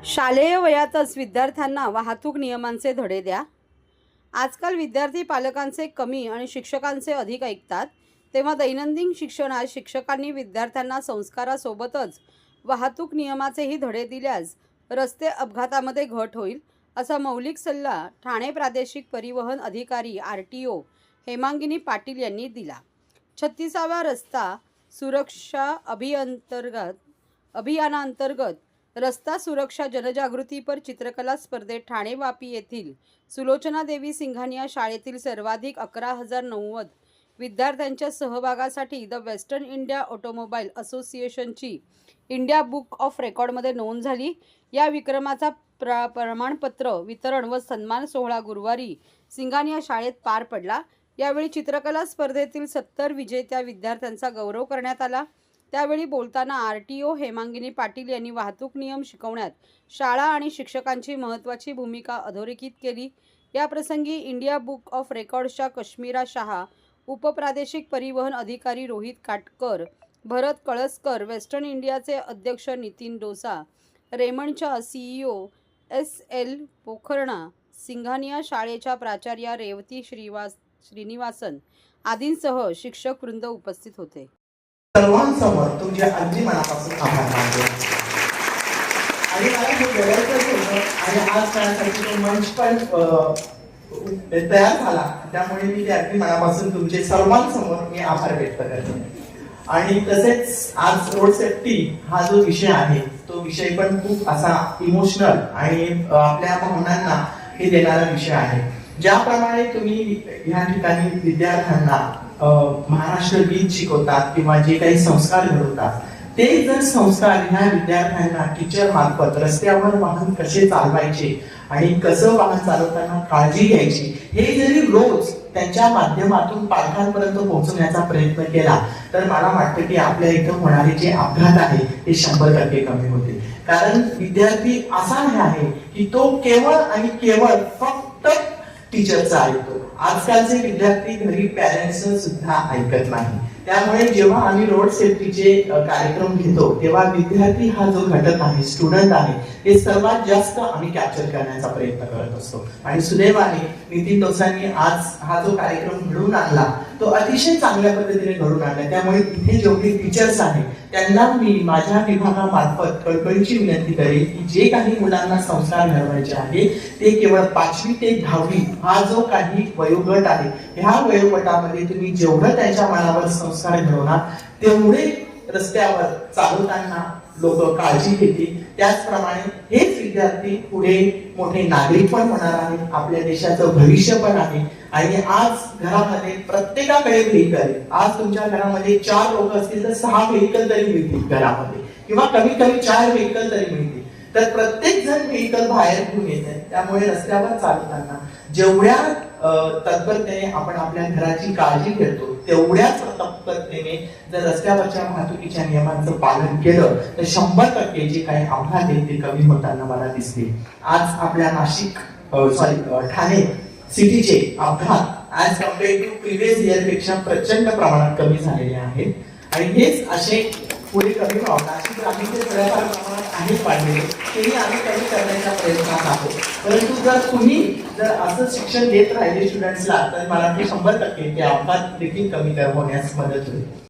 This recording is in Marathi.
शालेय वयातच विद्यार्थ्यांना वाहतूक नियमांचे धडे द्या. आजकाल विद्यार्थी पालकांचे कमी आणि शिक्षकांचे अधिक ऐकतात, तेव्हा दैनंदिन शिक्षणात शिक्षकांनी विद्यार्थ्यांना संस्कारासोबतच वाहतूक नियमाचेही धडे दिल्यास रस्ते अपघातामध्ये घट होईल, असा मौलिक सल्ला ठाणे प्रादेशिक परिवहन अधिकारी RTO हेमांगिनी पाटील यांनी दिला. 36व्या रस्ता सुरक्षा अभियानांतर्गत रस्ता सुरक्षा जनजागृतीपर चित्रकला स्पर्धेत ठाणे वापी येथील सुलोचना देवी सिंघानिया शाळेतील सर्वाधिक 11,090 विद्यार्थ्यांच्या सहभागासाठी द वेस्टर्न इंडिया ऑटोमोबाईल असोसिएशनची इंडिया बुक ऑफ रेकॉर्डमध्ये नोंद झाली. या विक्रमाचा प्रमाणपत्र वितरण व सन्मान सोहळा गुरुवारी सिंघानिया शाळेत पार पडला. यावेळी चित्रकला स्पर्धेतील 70 विजेत्या विद्यार्थ्यांचा गौरव करण्यात आला. त्यावेळी बोलताना RTO हेमांगिनी पाटील यांनी वाहतूक नियम शिकवण्यात शाळा आणि शिक्षकांची महत्त्वाची भूमिका अधोरेखित केली. या प्रसंगी इंडिया बुक ऑफ रेकॉर्ड्सच्या कश्मीरा शहा, उपप्रादेशिक परिवहन अधिकारी रोहित काटकर, भरत कळसकर, वेस्टर्न इंडियाचे अध्यक्ष नितीन डोसा, रेमंडच्या CEO SL पोखरणा, सिंघानिया शाळेच्या प्राचार्या रेवती श्रीनिवासन आदींसह शिक्षक वृंद उपस्थित होते. सर्वांसमोर तुमचे अगदी मनापासून आभार मानतो आणि मला हे बोलायचं होतं आणि आज त्यासाठी तो मंच पण तयार झाला, त्यामुळे मी ते अगदी मनापासून तुमचे सर्वांसमोर मी आभार व्यक्त करतो. आणि तसेच आज रोड सेफ्टी हा जो विषय आहे तो विषय पण खूप असा इमोशनल आणि आपल्या भावनांना हे देणारा विषय आहे. ज्याप्रमाणे तुम्ही ह्या ठिकाणी विद्यार्थ्यांना महाराष्ट्र गीत शिकवतात किंवा जे काही संस्कार घडवतात, ते जर संस्कार ह्या विद्यार्थ्यांना टीचर मार्फत रस्त्यावर वाहन कसे चालवायचे आणि कसं वाहन चालवताना काळजी घ्यायची हे जरी रोज त्यांच्या माध्यमातून पालकांपर्यंत पोहोचवण्याचा प्रयत्न केला तर मला वाटतं की आपल्या इथं होणारे जे अपघात आहे ते 100% कमी होते. कारण विद्यार्थी असा नाही आहे की तो केवळ आणि केवळ फक्त टीचरचा ऐकतो. आजकालचे विद्यार्थी घरी पॅरेंट्स सुद्धा ऐकत नाही. त्यामुळे जेव्हा आम्ही रोड सेफ्टीचे कार्यक्रम घेतो तेव्हा विद्यार्थी हा जो घटक आहे, स्टुडंट आहे, ते सर्वात जास्त आम्ही कॅप्चर करण्याचा प्रयत्न करत असतो. आणि सुदैवाने नितीन डोसांनी आज हा जो कार्यक्रम घडवून आणला तो अतिशय चांगल्या पद्धतीने घडवून आणला. त्यामुळे इथे जेवढे टीचर्स आहेत त्यांना मी माझ्या विभागामार्फत कळकळीची विनंती करेन की जे काही मुलांना संस्कार घडवायचे आहे ते केवळ 5वी ते 10वी हा जो काही वयोगट आहे, ह्या वयोगटामध्ये तुम्ही जेवढं त्यांच्या मनावर संस्कार घडवणार तेवढे रस्त्यावर चालवताना लोक काळजी घेतील. त्याचप्रमाणे हेच विद्यार्थी पुढे मोठे नागरिक पण होणार आहेत, आपल्या देशाचं भविष्य पण आहे. आणि आज घरामध्ये प्रत्येकाकडे व्हेइकल, आज तुमच्या घरामध्ये 4 लोक असतील तर 6 व्हेइकल तरी मिळतील घरामध्ये, किंवा कमीत कमी 4 व्हेइकल तरी मिळतील. तर प्रत्येक जण व्हेइकल बाहेर घेऊन येत आहे. त्यामुळे रस्त्यावर चालताना जेवढ्या तत्परतेने आपण आपल्या घराची काळजी घेतो तेवढ्याच तत्परतेने जर रस्त्यावरच्या वाहतुकीच्या नियमांचं पालन केलं तर 100% जे काही अपघात आहेत ते कमी होताना मला दिसते. आज आपल्या ठाणे सिटीचे अपघात as compared to previous year पेक्षा प्रचंड प्रमाणात कमी झालेले आहेत. आणि हेच असे पुढे कमी व्हावं अशी आम्ही ते थोड्याफार प्रमाणात आहेत वाढलेले तेही आम्ही कमी करण्याच्या प्रयत्नात आहोत. परंतु जर तुम्ही असं शिक्षण देत राहिले स्टुडंट्सला तर मला ते 100% ते अपघात देखील कमी होण्यास मदत होईल.